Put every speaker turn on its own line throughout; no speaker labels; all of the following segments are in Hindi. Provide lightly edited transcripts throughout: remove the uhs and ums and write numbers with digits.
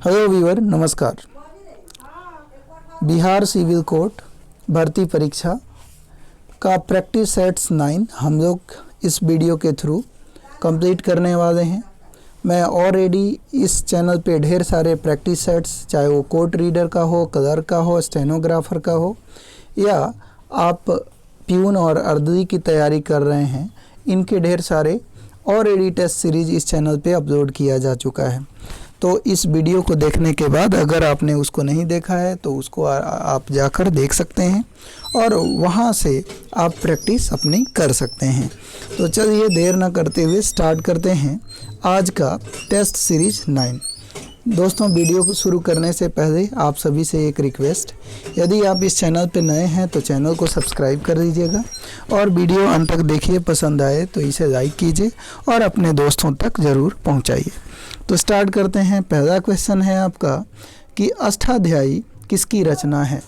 हेलो व्यूअर, नमस्कार। बिहार सिविल कोर्ट भर्ती परीक्षा का प्रैक्टिस सेट्स 9 हम लोग इस वीडियो के थ्रू कंप्लीट करने वाले हैं। मैं ऑलरेडी इस चैनल पे ढेर सारे प्रैक्टिस सेट्स, चाहे वो कोर्ट रीडर का हो, क्लर्क का हो, स्टेनोग्राफर का हो, या आप प्यून और अर्दली की तैयारी कर रहे हैं, इनके ढेर सारे ऑलरेडी टेस्ट सीरीज इस चैनल पे अपलोड किया जा चुका है। तो इस वीडियो को देखने के बाद अगर आपने उसको नहीं देखा है तो उसको आप जाकर देख सकते हैं और वहाँ से आप प्रैक्टिस अपनी कर सकते हैं। तो चलिए देर ना करते हुए स्टार्ट करते हैं आज का टेस्ट सीरीज 9। दोस्तों, वीडियो को शुरू करने से पहले आप सभी से एक रिक्वेस्ट, यदि आप इस चैनल पर नए हैं तो चैनल को सब्सक्राइब कर दीजिएगा और वीडियो अंत तक देखिए। पसंद आए तो इसे लाइक कीजिए और अपने दोस्तों तक ज़रूर पहुंचाइए। तो स्टार्ट करते हैं। पहला क्वेश्चन है आपका कि अष्टाध्यायी किसकी रचना है।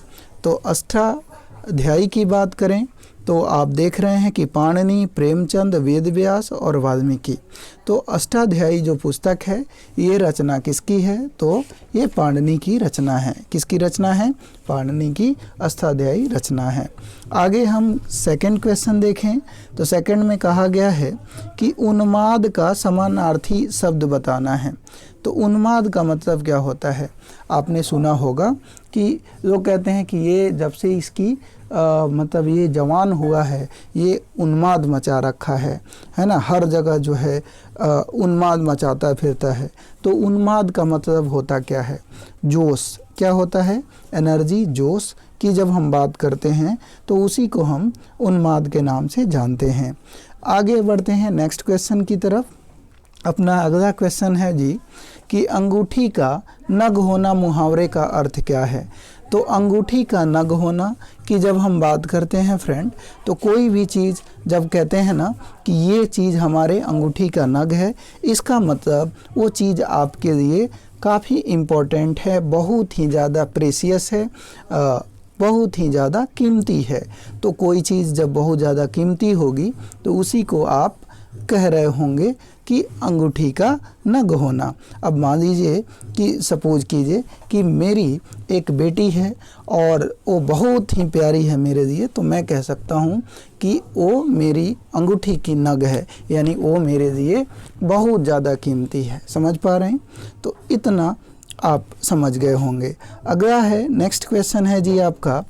तो अष्टाध्यायी की बात करें तो आप देख रहे हैं कि पाणिनि, प्रेमचंद, वेदव्यास और वाल्मीकि। तो अष्टाध्यायी जो पुस्तक है ये रचना किसकी है? तो ये पाणिनि की रचना है। किसकी रचना है? पाणिनि की अष्टाध्यायी रचना है। आगे हम सेकंड क्वेश्चन देखें तो सेकंड में कहा गया है कि उन्माद का समानार्थी शब्द बताना है। तो उन्माद का मतलब क्या होता है? आपने सुना होगा कि लोग कहते हैं कि ये जब से इसकी मतलब ये जवान हुआ है ये उन्माद मचा रखा है ना, हर जगह जो है उन्माद मचाता फिरता है। तो उन्माद का मतलब होता क्या है? जोश। क्या होता है? एनर्जी, जोश की जब हम बात करते हैं तो उसी को हम उन्माद के नाम से जानते हैं। आगे बढ़ते हैं नेक्स्ट क्वेश्चन की तरफ। अपना अगला क्वेश्चन है जी कि अंगूठी का नग होना मुहावरे का अर्थ क्या है। तो अंगूठी का नग होना की जब हम बात करते हैं फ्रेंड, तो कोई भी चीज़ जब कहते हैं ना कि ये चीज़ हमारे अंगूठी का नग है, इसका मतलब वो चीज़ आपके लिए काफ़ी इम्पोर्टेंट है, बहुत ही ज़्यादा प्रेशियस है, बहुत ही ज़्यादा कीमती है। तो कोई चीज़ जब बहुत ज़्यादा कीमती होगी तो उसी को आप कह रहे होंगे कि अंगूठी का नग होना। अब मान लीजिए कि सपोज कीजिए कि मेरी एक बेटी है और वो बहुत ही प्यारी है मेरे लिए, तो मैं कह सकता हूँ कि वो मेरी अंगूठी की नग है, यानी वो मेरे लिए बहुत ज़्यादा कीमती है। समझ पा रहे हैं? तो इतना आप समझ गए होंगे। अगला है नेक्स्ट क्वेश्चन है जी आपका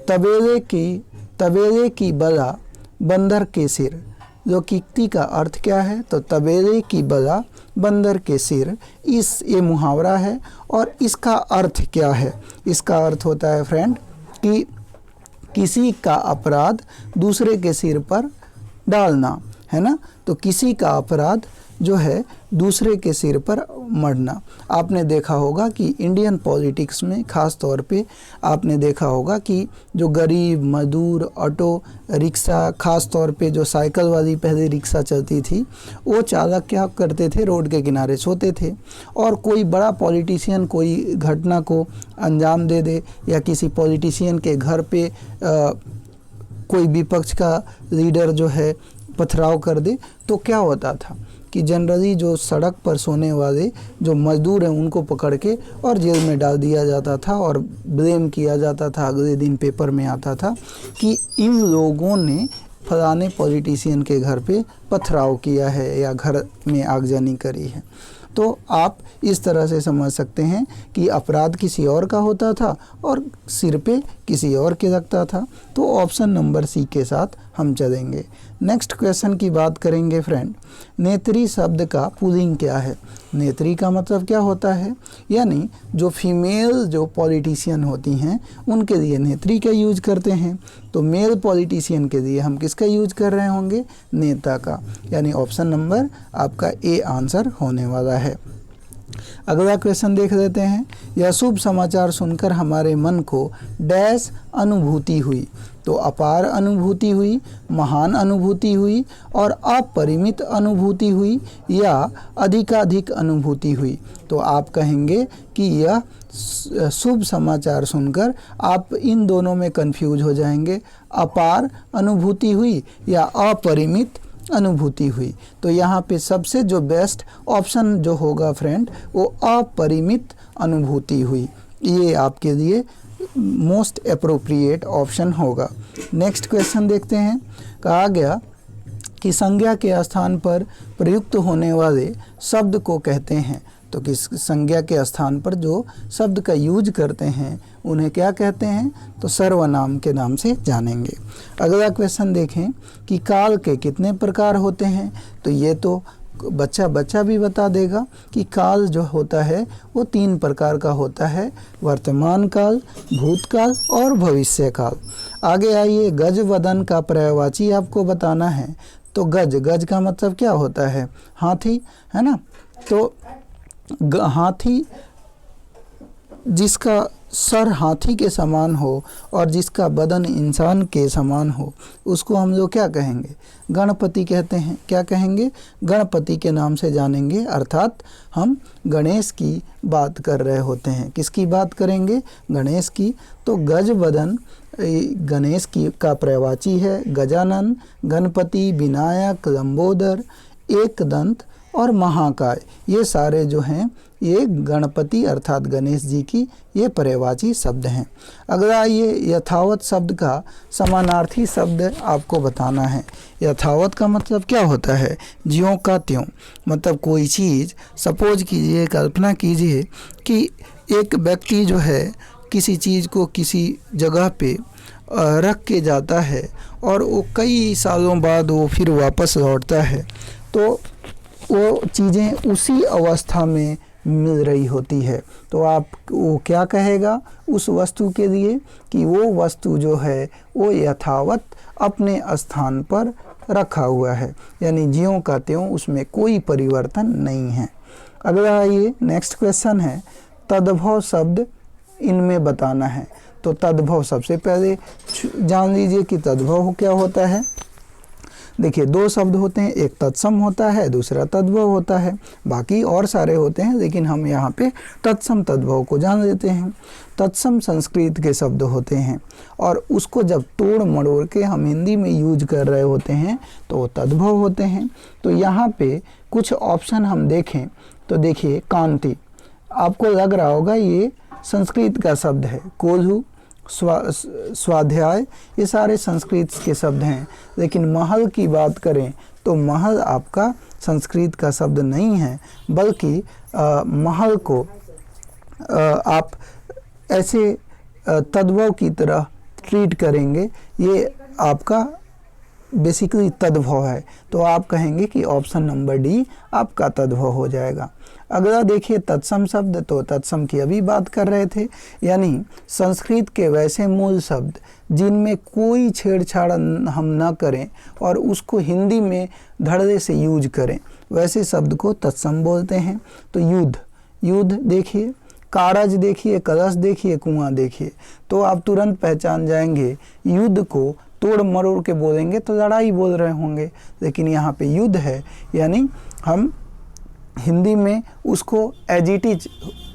तबेले की बला बंदर के सिर। जो किक्ति का अर्थ क्या है? तो तबेले की बला बंदर के सिर, ये मुहावरा है। और इसका अर्थ क्या है? इसका अर्थ होता है फ्रेंड कि किसी का अपराध दूसरे के सिर पर डालना, है ना। तो किसी का अपराध जो है दूसरे के सिर पर मढ़ना। आपने देखा होगा कि इंडियन पॉलिटिक्स में ख़ास तौर पे आपने देखा होगा कि जो गरीब मजदूर, ऑटो रिक्शा, ख़ास तौर पे जो साइकिल वाली पहले रिक्शा चलती थी, वो चालक क्या करते थे? रोड के किनारे सोते थे। और कोई बड़ा पॉलिटिशियन कोई घटना को अंजाम दे दे या किसी पॉलिटिशियन के घर पे कोई विपक्ष का लीडर जो है पथराव कर दे, तो क्या होता था कि जनरली जो सड़क पर सोने वाले जो मजदूर हैं उनको पकड़ के और जेल में डाल दिया जाता था और ब्लेम किया जाता था। अगले दिन पेपर में आता था कि इन लोगों ने फलाने पॉलिटिशियन के घर पे पथराव किया है या घर में आगजनी करी है। तो आप इस तरह से समझ सकते हैं कि अपराध किसी और का होता था और सिर पे किसी और के लगता था। तो ऑप्शन नंबर सी के साथ हम चलेंगे। नेक्स्ट क्वेश्चन की बात करेंगे फ्रेंड। नेत्री शब्द का पुल्लिंग क्या है? नेत्री का मतलब क्या होता है? यानी जो फीमेल जो पॉलिटिशियन होती हैं उनके लिए नेत्री का यूज करते हैं। तो मेल पॉलिटिशियन के लिए हम किसका यूज कर रहे होंगे? नेता का। यानी ऑप्शन नंबर आपका ए आंसर होने वाला है। अगला क्वेश्चन देख लेते हैं। यह शुभ समाचार सुनकर हमारे मन को डैश अनुभूति हुई। तो अपार अनुभूति हुई, महान अनुभूति हुई और अपरिमित अनुभूति हुई या अधिकाधिक अनुभूति हुई। तो आप कहेंगे कि यह शुभ समाचार सुनकर आप इन दोनों में कंफ्यूज हो जाएंगे। अपार अनुभूति हुई या अपरिमित अनुभूति हुई। तो यहाँ पे सबसे जो बेस्ट ऑप्शन जो होगा फ्रेंड, वो अपरिमित अनुभूति हुई। ये आपके लिए मोस्ट अप्रोप्रिएट ऑप्शन होगा। नेक्स्ट क्वेश्चन देखते हैं। कहा गया कि संज्ञा के स्थान पर प्रयुक्त होने वाले शब्द को कहते हैं। तो किस संज्ञा के स्थान पर जो शब्द का यूज करते हैं उन्हें क्या कहते हैं? तो सर्वनाम के नाम से जानेंगे। अगला क्वेश्चन देखें कि काल के कितने प्रकार होते हैं। तो ये तो बच्चा भी बता देगा कि काल जो होता है वो 3 प्रकार का होता है, वर्तमान काल, भूतकाल और भविष्य काल। आगे आइए, गज वदन का पर्यायवाची आपको बताना है। तो गज का मतलब क्या होता है? हाथी, है ना। तो हाथी जिसका सर हाथी के समान हो और जिसका बदन इंसान के समान हो, उसको हम लोग क्या कहेंगे? गणपति कहते हैं। क्या कहेंगे? गणपति के नाम से जानेंगे। अर्थात हम गणेश की बात कर रहे होते हैं। किसकी बात करेंगे? गणेश की। तो गज वदन गणेश की का पर्यायवाची है। गजानन, गणपति, विनायक, लंबोदर, एकदंत और महाकाय, ये सारे जो हैं ये गणपति अर्थात गणेश जी की ये पर्यायवाची शब्द हैं। अगला ये यथावत शब्द का समानार्थी शब्द आपको बताना है। यथावत का मतलब क्या होता है? ज्यों का त्यों। मतलब कोई चीज़, सपोज कीजिए, कल्पना कीजिए कि एक व्यक्ति जो है किसी चीज़ को किसी जगह पे रख के जाता है और वो कई सालों बाद वो फिर वापस लौटता है, तो वो चीज़ें उसी अवस्था में मिल रही होती है। तो आप वो क्या कहेगा उस वस्तु के लिए? कि वो वस्तु जो है वो यथावत अपने स्थान पर रखा हुआ है, यानी ज्यों का त्यों, उसमें कोई परिवर्तन नहीं है। अगला ये नेक्स्ट क्वेश्चन है, तद्भव शब्द इनमें बताना है। तो तद्भव सबसे पहले जान लीजिए कि तद्भव क्या होता है। देखिए 2 शब्द होते हैं, एक तत्सम होता है, दूसरा तद्भव होता है। बाकी और सारे होते हैं, लेकिन हम यहाँ पे तत्सम तद्भव को जान लेते हैं। तत्सम संस्कृत के शब्द होते हैं और उसको जब तोड़ मड़ोड़ के हम हिंदी में यूज कर रहे होते हैं तो वो तद्भव होते हैं। तो यहाँ पे कुछ ऑप्शन हम देखें तो देखिए, कांति, आपको लग रहा होगा ये संस्कृत का शब्द है। कोल्हू, स्वाध्याय, ये सारे संस्कृत के शब्द हैं। लेकिन महल की बात करें तो महल आपका संस्कृत का शब्द नहीं है, बल्कि महल को आप ऐसे तद्भव की तरह ट्रीट करेंगे, ये आपका बेसिकली तद्भव है। तो आप कहेंगे कि ऑप्शन नंबर डी आपका तद्भव हो जाएगा। अगला देखिए तत्सम शब्द। तो तत्सम की अभी बात कर रहे थे, यानी संस्कृत के वैसे मूल शब्द जिनमें कोई छेड़छाड़ हम ना करें और उसको हिंदी में धड़ल्ले से यूज करें, वैसे शब्द को तत्सम बोलते हैं। तो युद्ध देखिए, कारज देखिए, कलश देखिए, कुआं देखिए, तो आप तुरंत पहचान जाएंगे। युद्ध को तोड़ मरोड़ के बोलेंगे तो लड़ाई बोल रहे होंगे, लेकिन यहाँ पे युद्ध है, यानी हम हिंदी में उसको एज इट इज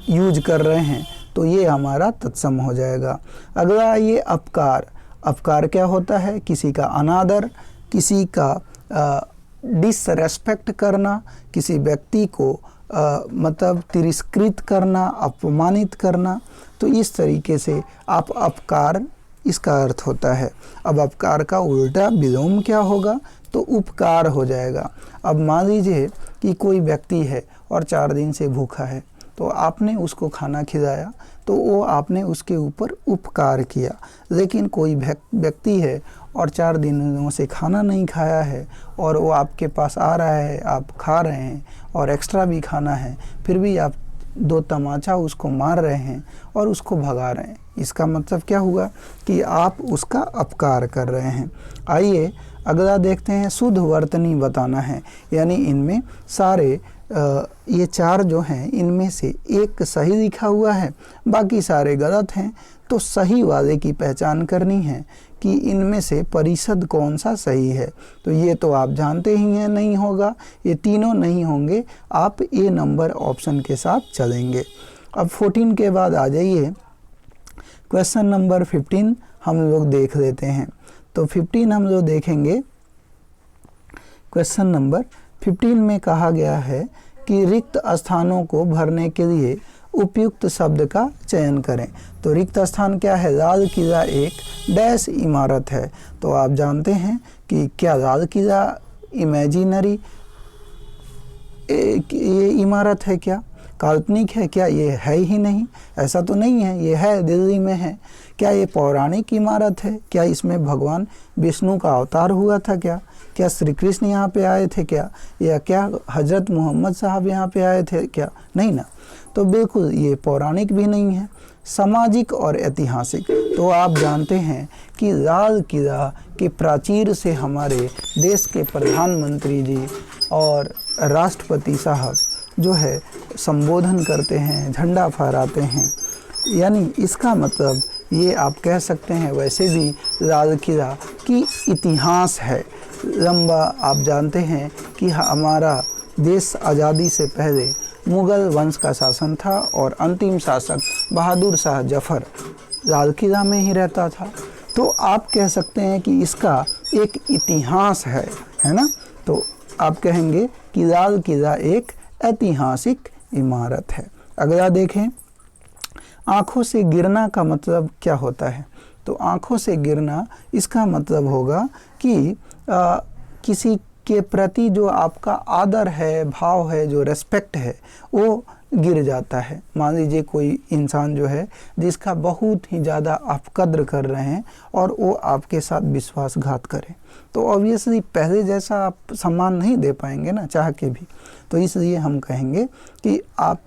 यूज कर रहे हैं, तो ये हमारा तत्सम हो जाएगा। अगला ये अपकार। अपकार क्या होता है? किसी का अनादर, किसी का डिसरेस्पेक्ट करना, किसी व्यक्ति को मतलब तिरस्कृत करना, अपमानित करना। तो इस तरीके से आप अपकार, इसका अर्थ होता है। अब अपकार का उल्टा विलोम क्या होगा? तो उपकार हो जाएगा। अब मान लीजिए कि कोई व्यक्ति है और 4 दिन से भूखा है, तो आपने उसको खाना खिलाया, तो वो आपने उसके ऊपर उपकार किया। लेकिन कोई व्यक्ति है और 4 दिनों से खाना नहीं खाया है और वो आपके पास आ रहा है, आप खा रहे हैं और एक्स्ट्रा भी खाना है, फिर भी आप 2 तमाचा उसको मार रहे हैं और उसको भगा रहे हैं। इसका मतलब क्या हुआ? कि आप उसका अपकार कर रहे हैं। आइए अगला देखते हैं, शुद्ध वर्तनी बताना है, यानी इनमें सारे ये 4 जो हैं इनमें से एक सही लिखा हुआ है, बाकी सारे गलत हैं। तो सही वाले की पहचान करनी है कि इनमें से परिषद कौन सा सही है। तो ये तो आप जानते ही हैं नहीं होगा, ये तीनों नहीं होंगे, आप ए नंबर ऑप्शन के साथ चलेंगे। अब 14 के बाद आ जाइए, क्वेश्चन नंबर 15 हम लोग देख लेते हैं। तो 15 हम लोग देखेंगे क्वेश्चन नंबर 15 में कहा गया है कि रिक्त स्थानों को भरने के लिए उपयुक्त शब्द का चयन करें। तो रिक्त स्थान क्या है? लाल किला एक डैश इमारत है। तो आप जानते हैं कि क्या लाल किला इमेजिनरी ये इमारत है, क्या काल्पनिक है? क्या ये है ही नहीं? ऐसा तो नहीं है, ये है, दिल्ली में है। क्या ये पौराणिक इमारत है? क्या इसमें भगवान विष्णु का अवतार हुआ था? क्या श्री कृष्ण यहाँ पे आए थे क्या? या क्या हजरत मोहम्मद साहब यहाँ पे आए थे क्या? नहीं ना। तो बिल्कुल ये पौराणिक भी नहीं है, सामाजिक और ऐतिहासिक। तो आप जानते हैं कि लाल किला के प्राचीर से हमारे देश के प्रधानमंत्री जी और राष्ट्रपति साहब जो है संबोधन करते हैं, झंडा फहराते हैं। यानी इसका मतलब ये आप कह सकते हैं वैसे भी लाल किला की इतिहास है लंबा। आप जानते हैं कि हमारा देश आज़ादी से पहले मुग़ल वंश का शासन था और अंतिम शासक बहादुर शाह जफ़र लाल किला में ही रहता था। तो आप कह सकते हैं कि इसका एक इतिहास है ना। तो आप कहेंगे कि लाल किला एक ऐतिहासिक इमारत है। अगला देखें, आँखों से गिरना का मतलब क्या होता है? तो आँखों से गिरना इसका मतलब होगा कि किसी के प्रति जो आपका आदर है, भाव है, जो रेस्पेक्ट है, वो गिर जाता है। मान लीजिए कोई इंसान जो है जिसका बहुत ही ज़्यादा आप कद्र कर रहे हैं और वो आपके साथ विश्वासघात करे, तो ऑब्वियसली पहले जैसा आप सम्मान नहीं दे पाएंगे ना, चाह के भी। तो इसलिए हम कहेंगे कि आप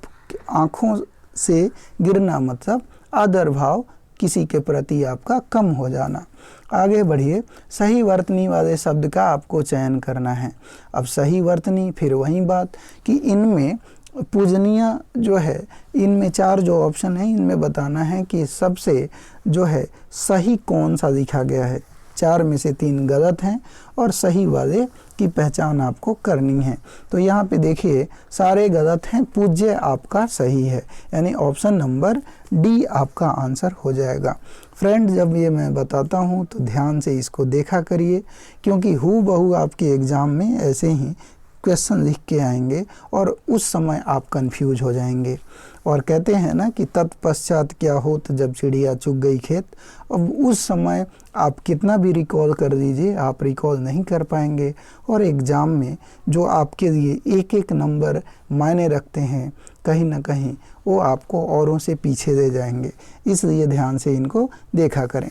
आँखों से गिरना मतलब आदर भाव, किसी के प्रति आपका कम हो जाना। आगे बढ़िए, सही वर्तनी वाले शब्द का आपको चयन करना है। अब सही वर्तनी, फिर वही बात कि इनमें पूजनीय जो है, इनमें 4 जो ऑप्शन है इनमें बताना है कि सबसे जो है सही कौन सा लिखा गया है। 4 में से 3 गलत हैं और सही वाले की पहचान आपको करनी है। तो यहाँ पे देखिए सारे गलत हैं, पूज्य आपका सही है, यानी ऑप्शन नंबर डी आपका आंसर हो जाएगा। फ्रेंड, जब ये मैं बताता हूँ तो ध्यान से इसको देखा करिए, क्योंकि हूबहू आपके एग्ज़ाम में ऐसे ही क्वेश्चन लिख के आएंगे और उस समय आप कंफ्यूज हो जाएंगे। और कहते हैं ना कि तत्पश्चात क्या हो तो जब चिड़िया चुग गई खेत। अब उस समय आप कितना भी रिकॉल कर लीजिए, आप रिकॉल नहीं कर पाएंगे और एग्ज़ाम में जो आपके लिए एक एक नंबर मायने रखते हैं, कहीं ना कहीं वो आपको औरों से पीछे ले जाएंगे। इसलिए ध्यान से इनको देखा करें।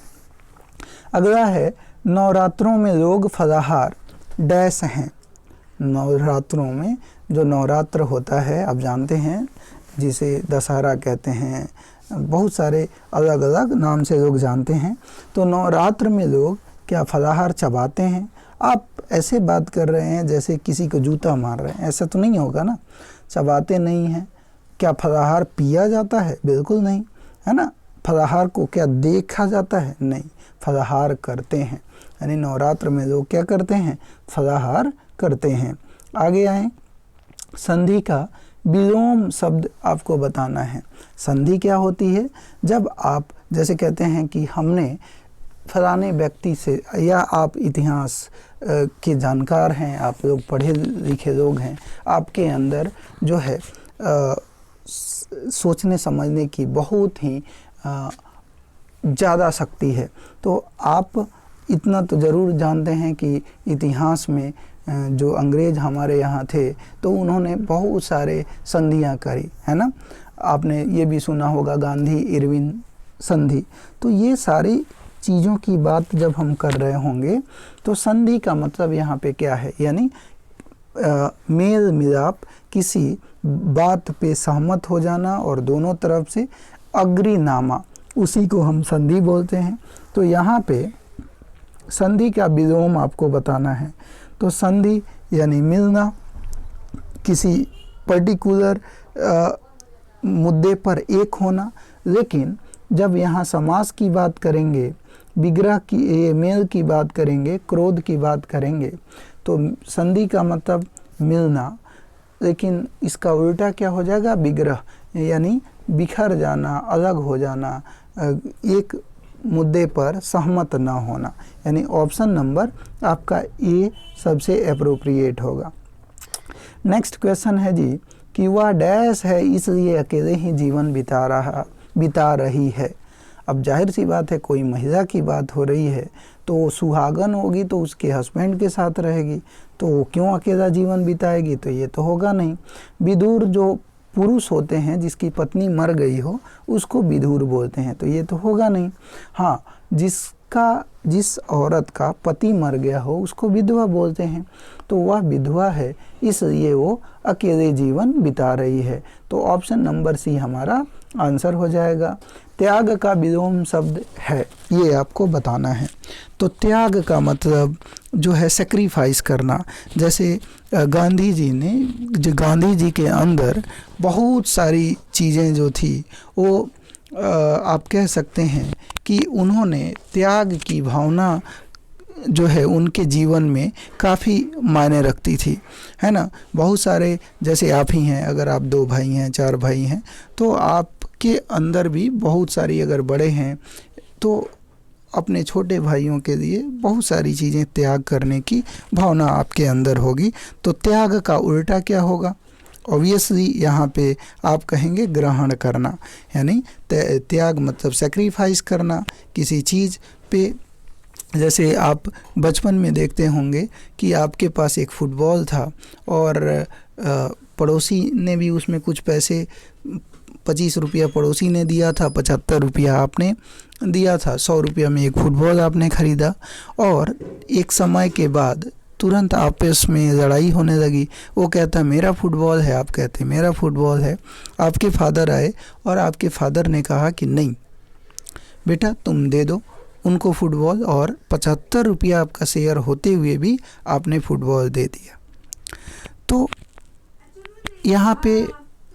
अगला है, नवरात्रों में लोग फलाहार डैश हैं। नवरात्रों में जो नवरात्र होता है आप जानते हैं, जिसे दशहरा कहते हैं, बहुत सारे अलग अलग नाम से लोग जानते हैं। तो नवरात्र में लोग क्या फलाहार चबाते हैं? आप ऐसे बात कर रहे हैं जैसे किसी को जूता मार रहे हैं, ऐसा तो नहीं होगा ना। चबाते नहीं हैं। क्या फलाहार पिया जाता है? बिल्कुल नहीं, है ना। फलाहार को क्या देखा जाता है? नहीं, फलाहार करते हैं। यानी नवरात्र में लोग क्या करते हैं? फलाहार करते हैं। आगे आए, संधि का विलोम शब्द आपको बताना है। संधि क्या होती है? जब आप जैसे कहते हैं कि हमने फलाने व्यक्ति से, या आप इतिहास के जानकार हैं, आप लोग पढ़े लिखे लोग हैं, आपके अंदर जो है सोचने समझने की बहुत ही ज़्यादा शक्ति है। तो आप इतना तो ज़रूर जानते हैं कि इतिहास में जो अंग्रेज़ हमारे यहाँ थे तो उन्होंने बहुत सारे संधियाँ करी, है ना। आपने ये भी सुना होगा गांधी इरविन संधि। तो ये सारी चीज़ों की बात जब हम कर रहे होंगे तो संधि का मतलब यहाँ पे क्या है? यानी मेल मिलाप, किसी बात पे सहमत हो जाना और दोनों तरफ से अग्रीनामा, उसी को हम संधि बोलते हैं। तो यहाँ पे संधि का विलोम आपको बताना है। तो संधि यानी मिलना, किसी पर्टिकुलर मुद्दे पर एक होना। लेकिन जब यहाँ समास की बात करेंगे, विग्रह की, मेल की बात करेंगे, क्रोध की बात करेंगे, तो संधि का मतलब मिलना, लेकिन इसका उल्टा क्या हो जाएगा? विग्रह, यानी बिखर जाना, अलग हो जाना, एक मुद्दे पर सहमत न होना, यानी ऑप्शन नंबर आपका ए सबसे अप्रोप्रिएट होगा। नेक्स्ट क्वेश्चन है जी कि वह डैश है इसलिए अकेले ही जीवन बिता रही है। अब जाहिर सी बात है, कोई महिला की बात हो रही है तो वो सुहागन होगी तो उसके हस्बैंड के साथ रहेगी, तो वो क्यों अकेला जीवन बिताएगी, तो ये तो होगा नहीं। विधुर जो पुरुष होते हैं जिसकी पत्नी मर गई हो उसको विधुर बोलते हैं, तो ये तो होगा नहीं। हाँ, जिस औरत का पति मर गया हो उसको विधवा बोलते हैं, तो वह विधवा है इसलिए वो अकेले जीवन बिता रही है। तो ऑप्शन नंबर सी हमारा आंसर हो जाएगा। त्याग का विलोम शब्द है, ये आपको बताना है। तो त्याग का मतलब जो है सेक्रीफाइस करना। जैसे गांधी जी के अंदर बहुत सारी चीज़ें जो थी वो आप कह सकते हैं कि उन्होंने त्याग की भावना जो है उनके जीवन में काफ़ी मायने रखती थी, है ना। बहुत सारे, जैसे आप ही हैं, अगर आप 2 भाई हैं 4 भाई हैं तो आपके अंदर भी बहुत सारी, अगर बड़े हैं तो अपने छोटे भाइयों के लिए बहुत सारी चीज़ें त्याग करने की भावना आपके अंदर होगी। तो त्याग का उल्टा क्या होगा? ऑब्वियसली यहाँ पे आप कहेंगे ग्रहण करना, यानी त्याग मतलब सेक्रीफाइस करना किसी चीज़ पे। जैसे आप बचपन में देखते होंगे कि आपके पास एक फुटबॉल था और पड़ोसी ने भी उसमें कुछ पैसे, 25 रुपया पड़ोसी ने दिया था, 75 रुपया आपने दिया था, 100 रुपया में एक फुटबॉल आपने ख़रीदा। और एक समय के बाद तुरंत आपस में लड़ाई होने लगी। वो कहता मेरा फुटबॉल है, आप कहते मेरा फुटबॉल है। आपके फादर आए और आपके फादर ने कहा कि नहीं बेटा तुम दे दो उनको फुटबॉल, और 75 रुपया आपका शेयर होते हुए भी आपने फुटबॉल दे दिया। तो यहाँ पे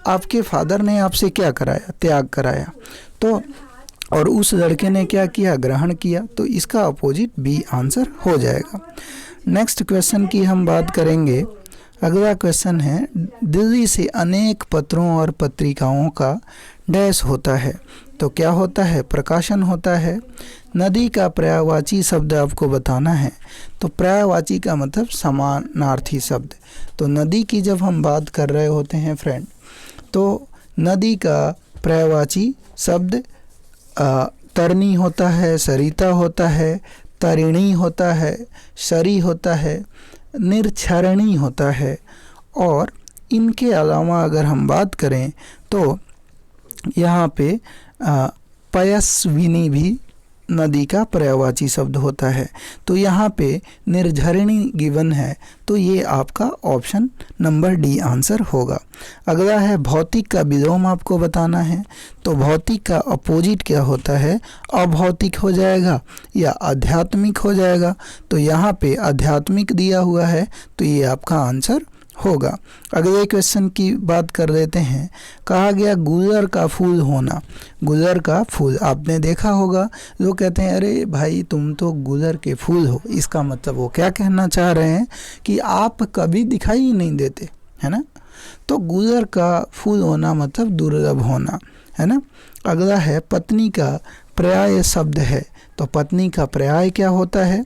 आपके फादर ने आपसे क्या कराया? त्याग कराया। तो और उस लड़के ने क्या किया? ग्रहण किया। तो इसका अपोजिट बी आंसर हो जाएगा। नेक्स्ट क्वेश्चन की हम बात करेंगे। अगला क्वेश्चन है, दिल्ली से अनेक पत्रों और पत्रिकाओं का डैश होता है। तो क्या होता है? प्रकाशन होता है। नदी का पर्यायवाची शब्द आपको बताना है। तो पर्यायवाची का मतलब समानार्थी शब्द। तो नदी की जब हम बात कर रहे होते हैं फ्रेंड, तो नदी का पर्यायवाची शब्द तरनी होता है, सरिता होता है, तरिणी होता है, सरी होता है, निर्छरणी होता है। और इनके अलावा अगर हम बात करें तो यहाँ पे पयस्विनी भी नदी का पर्यायवाची शब्द होता है। तो यहाँ पे निर्झरिणी गिवन है, तो ये आपका ऑप्शन नंबर डी आंसर होगा। अगला है भौतिक का विलोम आपको बताना है। तो भौतिक का अपोजिट क्या होता है? अभौतिक हो जाएगा या आध्यात्मिक हो जाएगा। तो यहाँ पे आध्यात्मिक दिया हुआ है, तो ये आपका आंसर होगा। अगले क्वेश्चन की बात कर लेते हैं। कहा गया गुलर का फूल होना। गुलर का फूल आपने देखा होगा, लोग कहते हैं अरे भाई तुम तो गुलर के फूल हो। इसका मतलब वो क्या कहना चाह रहे हैं कि आप कभी दिखाई ही नहीं देते, है ना। तो गुलर का फूल होना मतलब दुर्लभ होना, है ना। अगला है पत्नी का पर्याय शब्द है। तो पत्नी का पर्याय क्या होता है?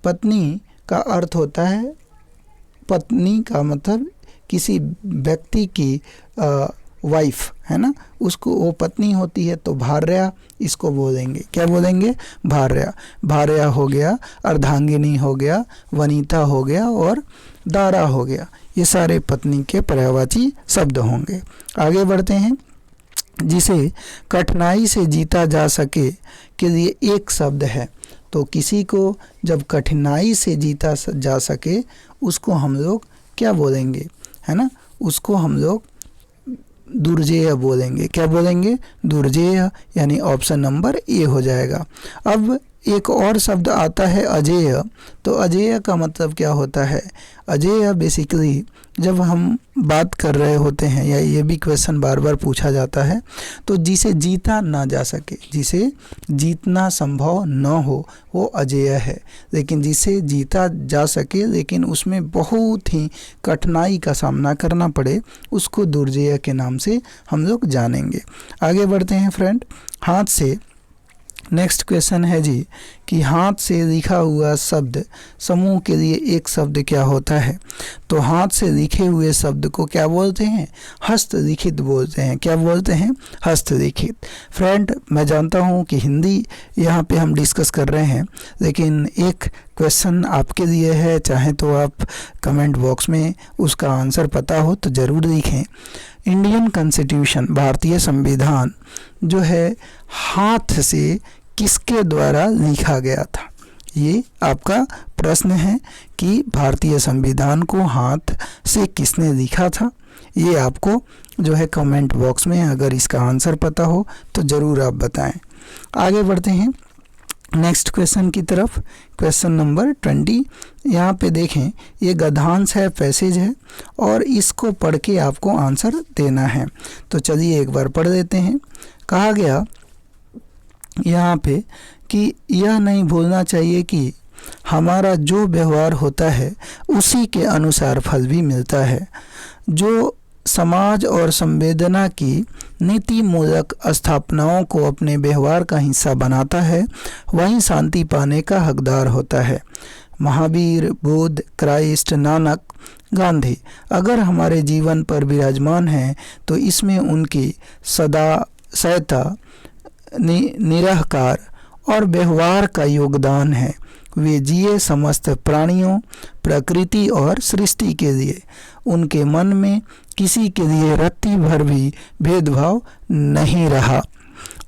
पत्नी का अर्थ होता है, पत्नी का मतलब किसी व्यक्ति की वाइफ, है ना, उसको वो पत्नी होती है। तो भार्या इसको बोलेंगे, क्या बोलेंगे? भार्या। भार्या हो गया, अर्धांगिनी हो गया, वनिता हो गया और दारा हो गया। ये सारे पत्नी के पर्यायवाची शब्द होंगे। आगे बढ़ते हैं। जिसे कठिनाई से जीता जा सके के लिए एक शब्द है। तो किसी को जब कठिनाई से जीता जा सके उसको हम लोग क्या बोलेंगे, है ना, उसको हम लोग दुर्जेय बोलेंगे। क्या बोलेंगे? दुर्जेय, यानी ऑप्शन नंबर ए हो जाएगा। अब एक और शब्द आता है अजेय। तो अजेय का मतलब क्या होता है? अजेय बेसिकली जब हम बात कर रहे होते हैं, या ये भी क्वेश्चन बार बार पूछा जाता है, तो जिसे जीता ना जा सके, जिसे जीतना संभव न हो, वो अजेय है। लेकिन जिसे जीता जा सके लेकिन उसमें बहुत ही कठिनाई का सामना करना पड़े, उसको दुर्जेय के नाम से हम लोग जानेंगे। आगे बढ़ते हैं फ्रेंड। हाथ से नेक्स्ट क्वेश्चन है जी कि हाथ से लिखा हुआ शब्द समूह के लिए एक शब्द क्या होता है? तो हाथ से लिखे हुए शब्द को क्या बोलते हैं? हस्तलिखित बोलते हैं। क्या बोलते हैं? हस्तलिखित। फ्रेंड, मैं जानता हूँ कि हिंदी यहाँ पे हम डिस्कस कर रहे हैं, लेकिन एक क्वेश्चन आपके लिए है, चाहे तो आप कमेंट बॉक्स में उसका आंसर पता हो तो ज़रूर लिखें। इंडियन कॉन्स्टिट्यूशन, भारतीय संविधान जो है, हाथ से किसके द्वारा लिखा गया था? ये आपका प्रश्न है कि भारतीय संविधान को हाथ से किसने लिखा था। ये आपको जो है कमेंट बॉक्स में अगर इसका आंसर पता हो तो ज़रूर आप बताएं। आगे बढ़ते हैं नेक्स्ट क्वेश्चन की तरफ। Question number 20। यहाँ पे देखें, ये गद्यांश है, पैसेज है, और इसको पढ़ के आपको आंसर देना है। तो चलिए एक बार पढ़ देते हैं। कहा गया यहाँ पे कि यह नहीं भूलना चाहिए कि हमारा जो व्यवहार होता है उसी के अनुसार फल भी मिलता है। जो समाज और संवेदना की नीति मूलक स्थापनाओं को अपने व्यवहार का हिस्सा बनाता है, वही शांति पाने का हकदार होता है। महावीर, बुद्ध, क्राइस्ट, नानक, गांधी अगर हमारे जीवन पर विराजमान हैं तो इसमें उनकी सदासयता, निरहकार और व्यवहार का योगदान है। वे जिए समस्त प्राणियों, प्रकृति और सृष्टि के लिए। उनके मन में किसी के लिए रत्ती भर भी भेदभाव नहीं रहा।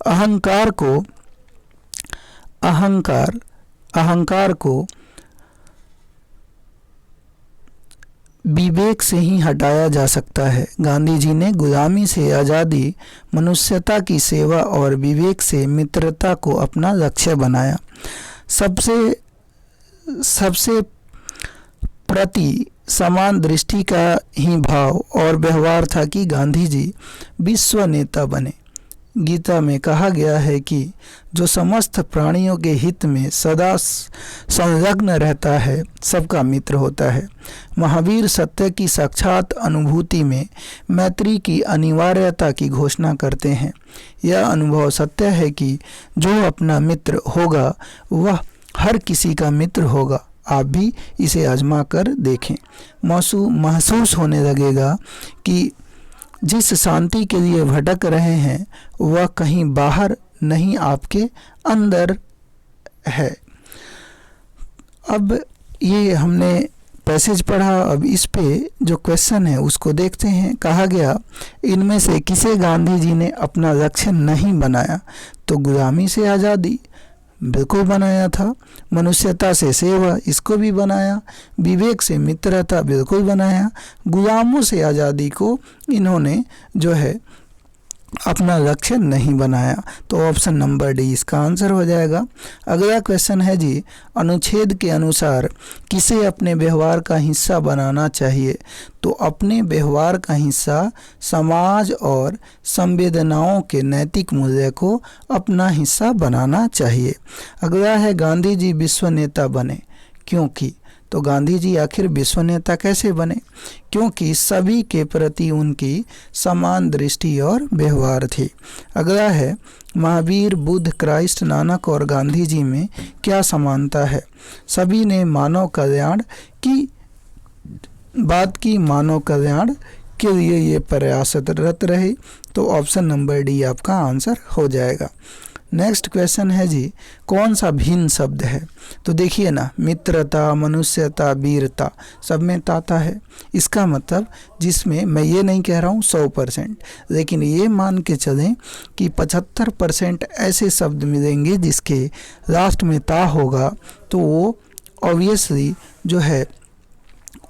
अहंकार को विवेक से ही हटाया जा सकता है। गांधी जी ने गुलामी से आज़ादी, मनुष्यता की सेवा और विवेक से मित्रता को अपना लक्ष्य बनाया। सबसे प्रति समान दृष्टि का ही भाव और व्यवहार था कि गांधी जी विश्व नेता बने। गीता में कहा गया है कि जो समस्त प्राणियों के हित में सदा संलग्न रहता है, सबका मित्र होता है। महावीर सत्य की साक्षात अनुभूति में मैत्री की अनिवार्यता की घोषणा करते हैं। यह अनुभव सत्य है कि जो अपना मित्र होगा वह हर किसी का मित्र होगा। आप भी इसे आजमा कर देखें। महसूस होने लगेगा कि जिस शांति के लिए भटक रहे हैं वह कहीं बाहर नहीं, आपके अंदर है। अब ये हमने पैसेज पढ़ा, अब इस पे जो क्वेश्चन है उसको देखते हैं। कहा गया, इनमें से किसे गांधी जी ने अपना लक्ष्य नहीं बनाया? तो गुलामी से आज़ादी बिल्कुल बनाया था, मनुष्यता से सेवा इसको भी बनाया, विवेक से मित्रता बिल्कुल बनाया, गुलामों से आज़ादी को इन्होंने जो है अपना लक्ष्य नहीं बनाया। तो ऑप्शन नंबर डी इसका आंसर हो जाएगा। अगला क्वेश्चन है जी, अनुच्छेद के अनुसार किसे अपने व्यवहार का हिस्सा बनाना चाहिए? तो अपने व्यवहार का हिस्सा समाज और संवेदनाओं के नैतिक मूल्य को अपना हिस्सा बनाना चाहिए। अगला है, गांधी जी विश्व नेता बने क्योंकि? तो गांधी जी आखिर विश्व नेता कैसे बने? क्योंकि सभी के प्रति उनकी समान दृष्टि और व्यवहार थी। अगला है, महावीर, बुद्ध, क्राइस्ट, नानक और गांधी जी में क्या समानता है? सभी ने मानव कल्याण की बात की, मानव कल्याण के लिए ये प्रयासरत रहे। तो ऑप्शन नंबर डी आपका आंसर हो जाएगा। नेक्स्ट क्वेश्चन है जी, कौन सा भिन्न शब्द है? तो देखिए ना, मित्रता, मनुष्यता, वीरता सब में ताता है। इसका मतलब जिसमें मैं ये नहीं कह रहा हूँ 100%, लेकिन ये मान के चलें कि 75% ऐसे शब्द मिलेंगे जिसके लास्ट में ता होगा, तो वो ऑब्वियसली जो है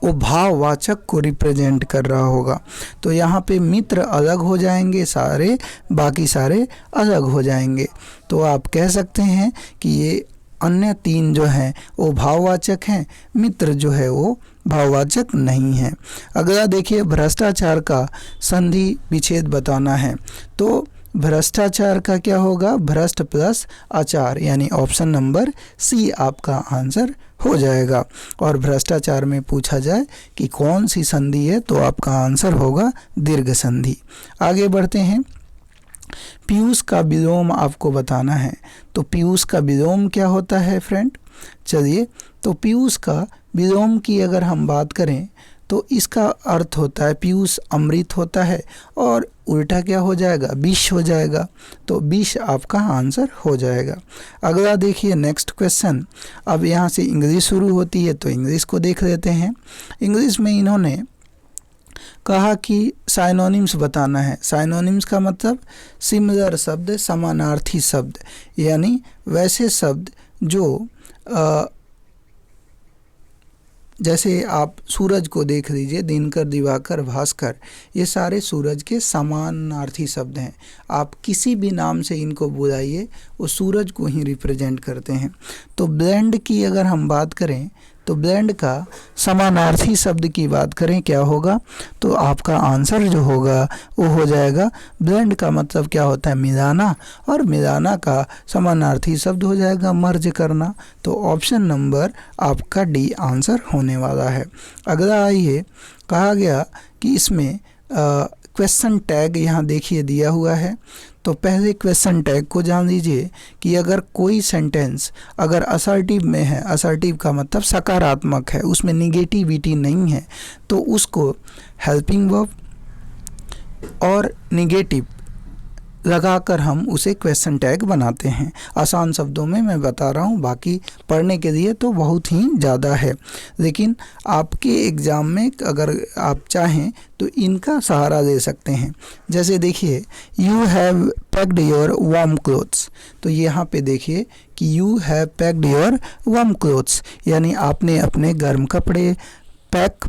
वो भाववाचक को रिप्रेजेंट कर रहा होगा। तो यहाँ पे मित्र अलग हो जाएंगे सारे, बाकी सारे अलग हो जाएंगे। तो आप कह सकते हैं कि ये अन्य तीन जो हैं वो भाववाचक हैं, मित्र जो है वो भाववाचक नहीं है। अगला देखिए, भ्रष्टाचार का संधि विच्छेद बताना है। तो भ्रष्टाचार का क्या होगा? भ्रष्ट प्लस आचार, यानी ऑप्शन नंबर सी आपका आंसर हो जाएगा। और भ्रष्टाचार में पूछा जाए कि कौन सी संधि है तो आपका आंसर होगा दीर्घ संधि। आगे बढ़ते हैं पीयूष का विलोम आपको बताना है। तो पीयूष का विलोम क्या होता है फ्रेंड? चलिए, तो पीयूष का विलोम की अगर हम बात करें तो इसका अर्थ होता है पीयूष अमृत होता है, और उल्टा क्या हो जाएगा? विष हो जाएगा। तो विष आपका आंसर हो जाएगा। अगला देखिए नेक्स्ट क्वेश्चन। अब यहाँ से इंग्लिश शुरू होती है, तो इंग्लिश को देख लेते हैं। इंग्लिश में इन्होंने कहा कि साइनोनिम्स बताना है। साइनोनिम्स का मतलब सिमिलर शब्द, समानार्थी शब्द, यानी वैसे शब्द जो जैसे आप सूरज को देख लीजिए, दिनकर, दिवाकर, भास्कर, ये सारे सूरज के समानार्थी शब्द हैं। आप किसी भी नाम से इनको बुलाइए, वो सूरज को ही रिप्रेजेंट करते हैं। तो ब्लेंड की अगर हम बात करें तो ब्लेंड का समानार्थी शब्द की बात करें क्या होगा? तो आपका आंसर जो होगा वो हो जाएगा, ब्लेंड का मतलब क्या होता है? मिलाना, और मिलाना का समानार्थी शब्द हो जाएगा मर्ज करना। तो ऑप्शन नंबर आपका डी आंसर होने वाला है। अगला आइए, कहा गया कि इसमें क्वेश्चन टैग यहाँ देखिए दिया हुआ है। तो पहले क्वेश्चन टैग को जान लीजिए कि अगर कोई सेंटेंस अगर असर्टिव में है, असर्टिव का मतलब सकारात्मक है, उसमें निगेटिविटी नहीं है, तो उसको हेल्पिंग वर्ब और निगेटिव लगाकर हम उसे क्वेश्चन टैग बनाते हैं। आसान शब्दों में मैं बता रहा हूँ, बाकी पढ़ने के लिए तो बहुत ही ज़्यादा है, लेकिन आपके एग्ज़ाम में अगर आप चाहें तो इनका सहारा ले सकते हैं। जैसे देखिए, you have packed your warm clothes. तो यहाँ पे देखिए कि you have packed your warm clothes, यानी आपने अपने गर्म कपड़े पैक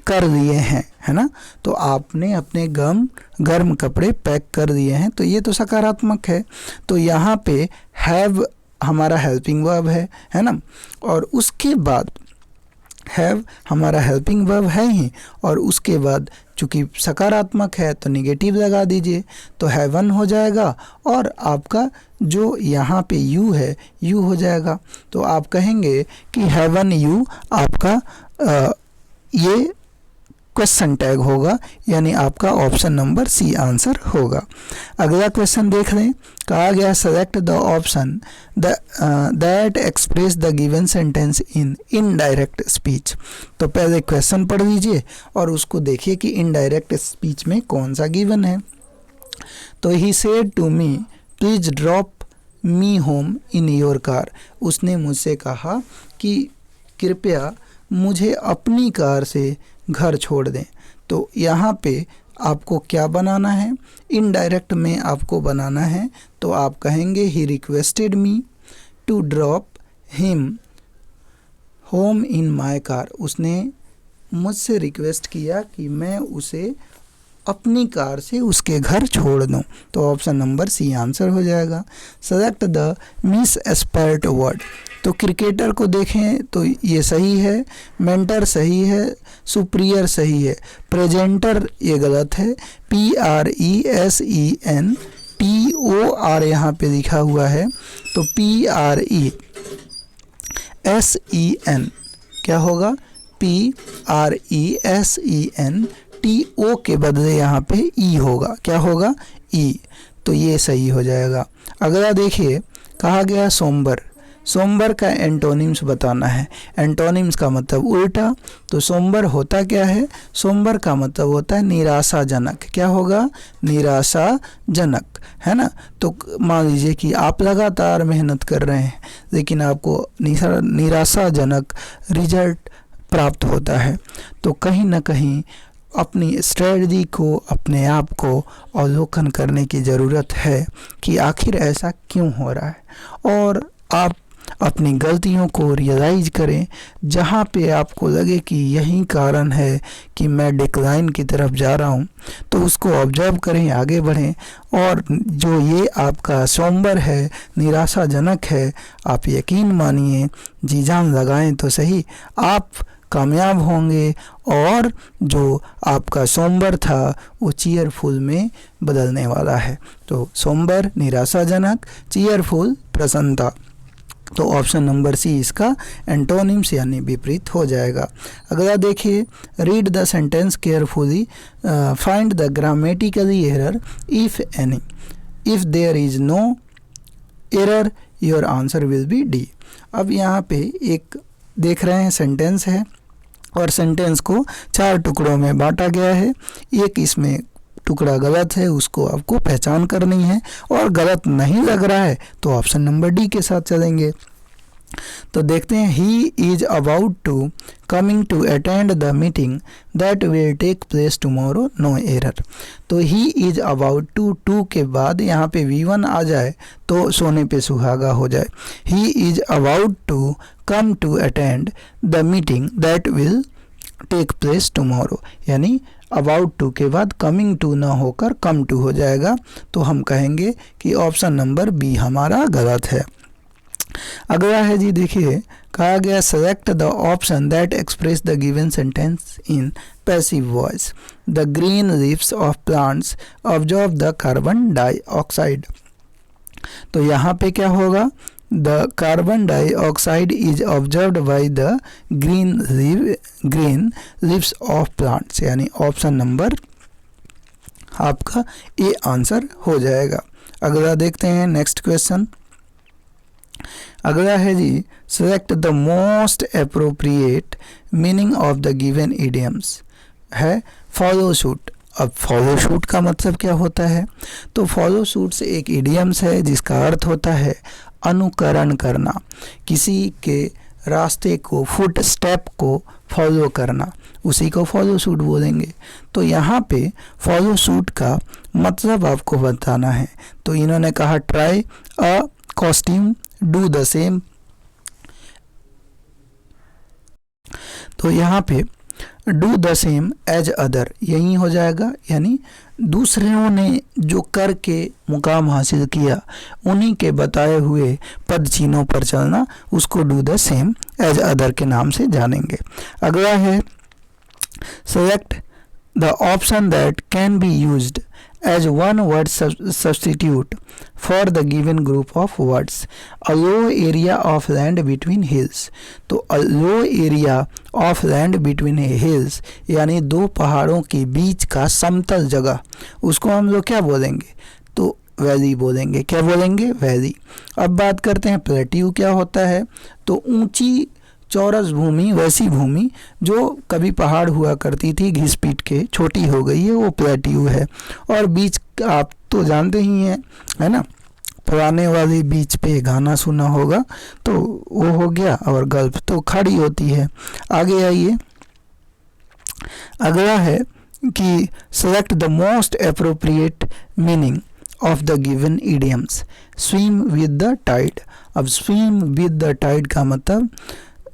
कर लिए हैं, है ना। तो आपने अपने गर्म कपड़े पैक कर दिए हैं, तो ये तो सकारात्मक है। तो यहाँ पे हैव हमारा हेल्पिंग वर्ब है ना, और उसके बाद हैव हमारा हेल्पिंग वर्ब है ही, और उसके बाद चूँकि सकारात्मक है तो निगेटिव लगा दीजिए, तो हैवन हो जाएगा, और आपका जो यहाँ पे यू है यू हो जाएगा। तो आप कहेंगे कि हैवन यू आपका ये क्वेश्चन टैग होगा, यानी आपका ऑप्शन नंबर सी आंसर होगा। अगला क्वेश्चन देख लें। कहा गया select the option that express the given sentence in indirect speech. तो पहले क्वेश्चन पढ़ लीजिए और उसको देखिए कि इनडायरेक्ट स्पीच में कौन सा गिवन है। तो he said to me please drop me home in your car. उसने मुझसे कहा कि कृपया मुझे अपनी कार से घर छोड़ दें। तो यहाँ पे आपको क्या बनाना है? इनडायरेक्ट में आपको बनाना है। तो आप कहेंगे he requested me to drop him home in my car. उसने मुझसे रिक्वेस्ट किया कि मैं उसे अपनी कार से उसके घर छोड़ दूं। तो ऑप्शन नंबर सी आंसर हो जाएगा। Select the miss expert word. तो क्रिकेटर को देखें तो ये सही है, मेंटर सही है, सुप्रियर सही है, प्रेजेंटर ये गलत है, PRESENTOR यहाँ पे लिखा हुआ है। तो PRESEN क्या होगा? PRESENTO के बदले यहाँ पे ई होगा। क्या होगा? ई। तो ये सही हो जाएगा। अगला देखिए, कहा गया सोमवार। सोमवार का एंटोनिम्स बताना है। एंटोनिम्स का मतलब उल्टा। तो सोमवार होता क्या है? सोमवार का मतलब होता है निराशाजनक। क्या होगा? निराशाजनक, है ना। तो मान लीजिए कि आप लगातार मेहनत कर रहे हैं, लेकिन आपको निराशाजनक रिजल्ट प्राप्त होता है। तो कहीं ना कहीं अपनी स्ट्रेटजी को, अपने आप को अवलोकन करने की ज़रूरत है कि आखिर ऐसा क्यों हो रहा है, और आप अपनी गलतियों को रियलाइज करें। जहाँ पे आपको लगे कि यही कारण है कि मैं डिक्लाइन की तरफ जा रहा हूँ, तो उसको ऑब्जर्व करें, आगे बढ़ें। और जो ये आपका सोमवार है, निराशाजनक है, आप यकीन मानिए, जी जान लगाएं तो सही, आप कामयाब होंगे, और जो आपका सोमवार था वो चीयरफुल में बदलने वाला है। तो सोमवार निराशाजनक, चीयरफुल प्रसन्नता। तो ऑप्शन नंबर सी इसका एंटोनिम्स यानी विपरीत हो जाएगा। अगला देखिए, read the sentence carefully, find the grammatically error if any. If there is no error your answer will be D. अब यहाँ पे एक देख रहे हैं सेंटेंस है और सेंटेंस को 4 टुकड़ों में बांटा गया है। एक इसमें टुकड़ा गलत है, उसको आपको पहचान करनी है, और गलत नहीं लग रहा है तो ऑप्शन नंबर डी के साथ चलेंगे। तो देखते हैं, he is about to coming to attend the meeting that will take place tomorrow, no error. तो ही इज अबाउट टू के बाद यहाँ पे V1 आ जाए तो सोने पे सुहागा हो जाए। He is about to come to attend the meeting that will take place tomorrow, यानी अबाउट टू के बाद कमिंग टू ना होकर कम टू हो जाएगा। तो हम कहेंगे कि ऑप्शन नंबर बी हमारा गलत है। अगला है जी, देखिए कहा गया select the option that express the given sentence in passive voice. The green leaves of plants observe the carbon dioxide. तो यहाँ पे क्या होगा, the carbon dioxide is observed by the green leaves of plants, यानी ऑप्शन नंबर आपका ए आंसर हो जाएगा। अगला देखते हैं नेक्स्ट क्वेश्चन। अगला है जी, select the most appropriate meaning of the given idioms. है फॉलो सूट। अब फॉलो सूट का मतलब क्या होता है, तो फॉलो सूट से एक इडियम्स है जिसका अर्थ होता है अनुकरण करना, किसी के रास्ते को, फुट स्टेप को फॉलो करना, उसी को फॉलो सूट बोलेंगे। तो यहाँ पे फॉलो सूट का मतलब आपको बताना है। तो इन्होंने कहा try a costume, do the same. तो यहाँ पे do the same as other यही हो जाएगा, यानी दूसरों ने जो करके मुकाम हासिल किया उन्हीं के बताए हुए पद चिन्हों पर चलना, उसको do the same as other के नाम से जानेंगे। अगला है select the option that can be used as one word substitute for the given group of words. A low area of land between hills. तो a low area of land between hills यानी 2 पहाड़ों के बीच का समतल जगह, उसको हम लोग क्या बोलेंगे, तो वैली बोलेंगे। क्या बोलेंगे, वैली। अब बात करते हैं प्लेट्यू क्या होता है। तो ऊंची चौरस भूमि, वैसी भूमि जो कभी पहाड़ हुआ करती थी, घिस पीट के छोटी हो गई है, वो प्लेट्यू है। और बीच आप तो जानते ही हैं, है ना, पुराने वाले बीच पे गाना सुना होगा, तो वो हो गया। और गल्फ तो खड़ी होती है। आगे आइए, अगला है कि select the most appropriate meaning of the given idioms. Swim with the tide. अब स्विम विद द टाइड का मतलब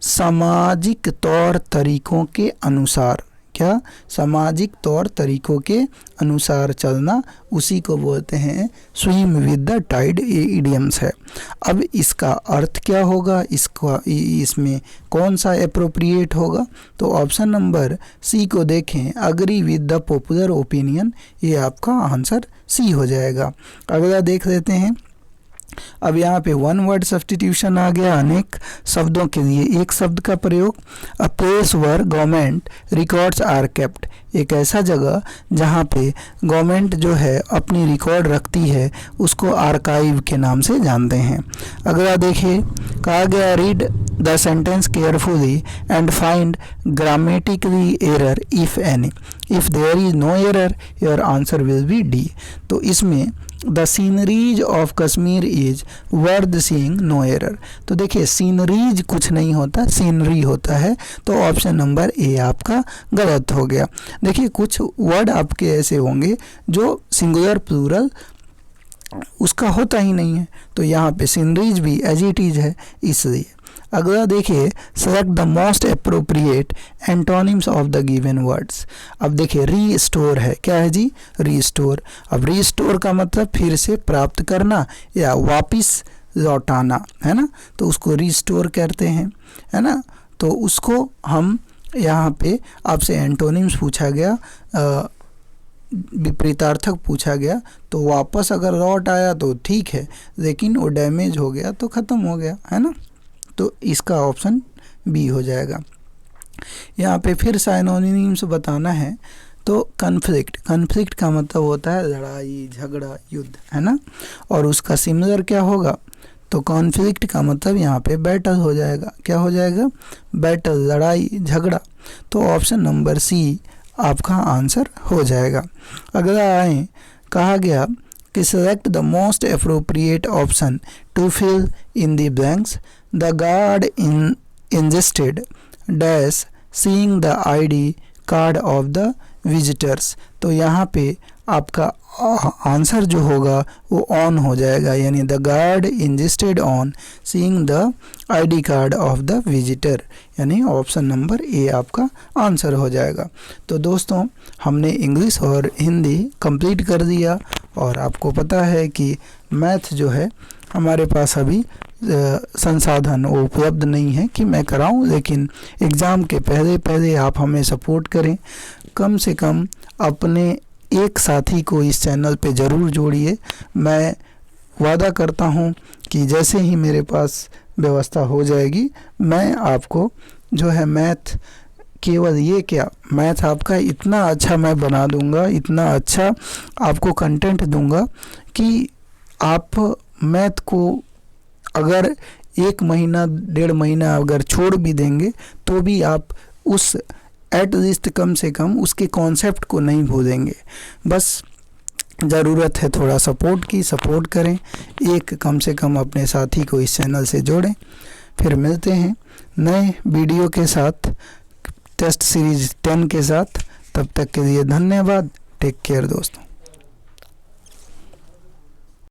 सामाजिक तौर तरीकों के अनुसार, क्या, सामाजिक तौर तरीकों के अनुसार चलना, उसी को बोलते हैं स्विम विद द टाइड। ये इडियम्स है। अब इसका अर्थ क्या होगा, इसमें कौन सा अप्रोप्रिएट होगा, तो ऑप्शन नंबर सी को देखें, agree with the popular opinion, ये आपका आंसर सी हो जाएगा। अगला देख लेते हैं। अब यहाँ पे 1 वर्ड सब्स्टिट्यूशन आ गया, अनेक शब्दों के लिए एक शब्द का प्रयोग। A place where government records are kept. एक ऐसा जगह जहाँ पे गवर्नमेंट जो है अपनी रिकॉर्ड रखती है, उसको आर्काइव के नाम से जानते हैं। अगला देखिए, कहा गया read the sentence carefully and find grammatically error if any. If there is no error your answer will be D. तो इसमें the sceneries of Kashmir is worth seeing, no error. तो देखिए सीनरीज कुछ नहीं होता, सीनरी होता है। तो ऑप्शन नंबर ए आपका गलत हो गया। देखिए कुछ वर्ड आपके ऐसे होंगे जो सिंगुलर प्लूरल उसका होता ही नहीं है, तो यहाँ पे सीनरीज भी एज इट इज है, इसलिए। अगला देखिए, select the most appropriate antonyms of the given words. अब देखिए रीस्टोर है, क्या है जी, रीस्टोर। अब रीस्टोर का मतलब फिर से प्राप्त करना या वापिस लौटाना, है ना, तो उसको रीस्टोर कहते हैं, है ना। तो उसको हम यहाँ पे आपसे एंटोनिम्स पूछा गया, विपरीतार्थक पूछा गया, तो वापस अगर लौट आया तो ठीक है, लेकिन वो डैमेज हो गया तो ख़त्म हो गया, है ना। तो इसका ऑप्शन बी हो जाएगा। यहाँ पे फिर साइनोनिम्स बताना है। तो कन्फ्लिक्ट का मतलब होता है लड़ाई झगड़ा युद्ध, है ना। और उसका सिमिलर क्या होगा, तो कॉन्फ्लिक्ट का मतलब यहाँ पे बैटल हो जाएगा। क्या हो जाएगा, बैटल, लड़ाई झगड़ा। तो ऑप्शन नंबर सी आपका आंसर हो जाएगा। अगला आए, कहा गया कि select the most appropriate option to fill in the blanks. The guard insisted dash seeing the ID card of the visitors. तो यहाँ पे आपका आंसर जो होगा वो ऑन हो जाएगा, यानी the guard insisted on seeing the ID card of the visitor, यानी ऑप्शन नंबर ए आपका आंसर हो जाएगा। तो दोस्तों, हमने इंग्लिश और हिंदी कंप्लीट कर दिया, और आपको पता है कि मैथ जो है हमारे पास अभी संसाधन वो उपलब्ध नहीं है कि मैं कराऊं, लेकिन एग्ज़ाम के पहले आप हमें सपोर्ट करें। कम से कम अपने एक साथी को इस चैनल पे ज़रूर जोड़िए। मैं वादा करता हूं कि जैसे ही मेरे पास व्यवस्था हो जाएगी, मैं आपको जो है मैथ, केवल ये क्या, मैथ आपका इतना अच्छा मैं बना दूंगा, इतना अच्छा आपको कंटेंट दूंगा कि आप मैथ को अगर 1 महीना 1.5 महीना अगर छोड़ भी देंगे तो भी आप उस एटलीस्ट कम से कम उसके कॉन्सेप्ट को नहीं भूलेंगे। बस ज़रूरत है थोड़ा सपोर्ट की, सपोर्ट करें, एक कम से कम अपने साथी को इस चैनल से जोड़ें। फिर मिलते हैं नए वीडियो के साथ, टेस्ट सीरीज 10 के साथ। तब तक के लिए धन्यवाद। टेक केयर दोस्तों।